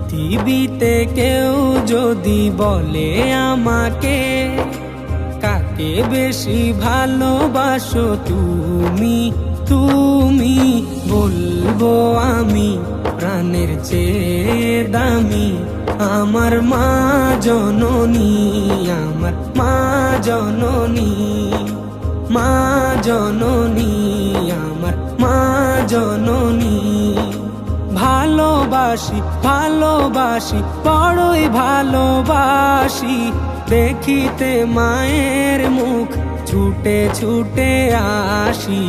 পৃথিবীতে কেউ যদি বলে আমাকে, কাকে বেশি ভালোবাসো তুমি, তুমি বলবো আমি প্রাণের চেয়ে দামি আমার মা জননী, আমার মা জননী, মা জননী, আমার মা জননী। ভালোবাসি ভালোবাসি বড়ই ভালোবাসি, দেখিতে মায়ের মুখ ছুটে ছুটে আসি,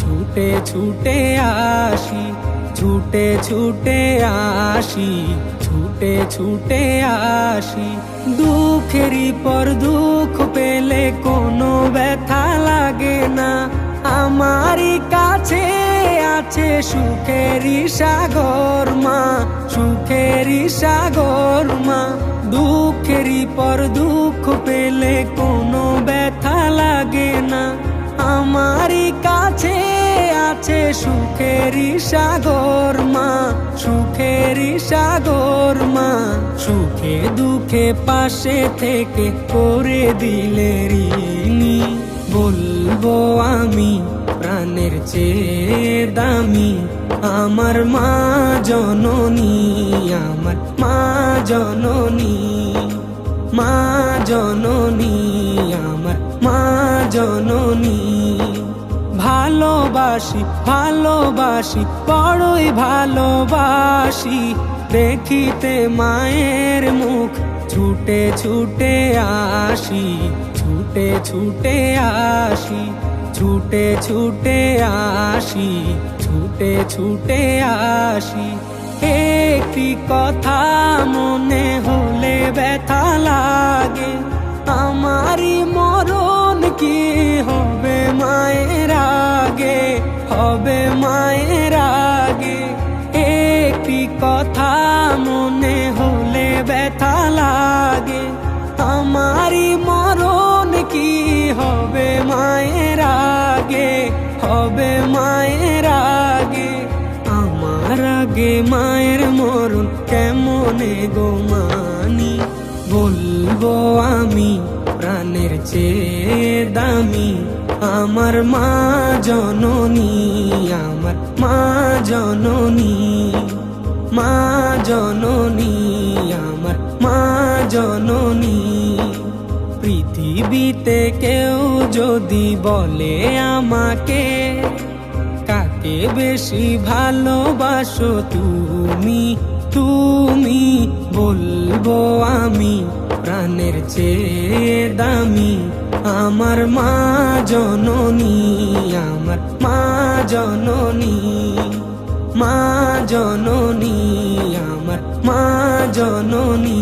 ছুটে ছুটে আসি, ছুটে ছুটে আসি, ছুটে ছুটে আসি। দুঃখেরই পর দুঃখ পেলে কোনো ব্যথা লাগে না, আমারই কাছে আছে সুখেরই সাগর মা, সুখেরই সাগর মা। দুঃখেরই পর দুঃখ পেলে কোনো ব্যথা লাগে না, আমারই কাছে আছে সুখেরই সাগর মা, সুখেরই সাগর মা। সুখে দুঃখে পাশে থেকে করে দিলে ঋণী, বলবো আমি প্রাণের চেয়ে দামি আমার মা জননী, আমার মা জননী, মা জননী, আমার মা জননী। ভালোবাসি ভালোবাসি বড়ই ভালোবাসি, দেখিতে মায়ের মুখ ছুটে ছুটে আসি, ছুটে ছুটে আসি, ছুটে ছুটে আসি, ছুটে ছুটে আসি। একটি কথা মনে হলে ব্যথা লাগে, আমারই মরণ কি হবে মায়ের আগে, হবে মায়ের আগে। একটি কথা মনে হলে ব্যথা লাগে, আমারই মরণ কি হবে মায়ের আগে, হবে মায়ের আগে। আমার আগে মায়ের মরণ কেমনে গো মানি, বলবো আমি প্রাণের চেয়ে দামি আমার মা জননী, আমার মা জননী, মা জননী, আমার মা জননী। পৃথিবীতে কেউ যদি বলে আমাকে, কাকে বেশি ভালোবাসো তুমি, তুমি বলবো আমি প্রাণের চেয়ে দামি আমার মা জননী, আমার মা জননী, মা জননী, আমার মা জননী।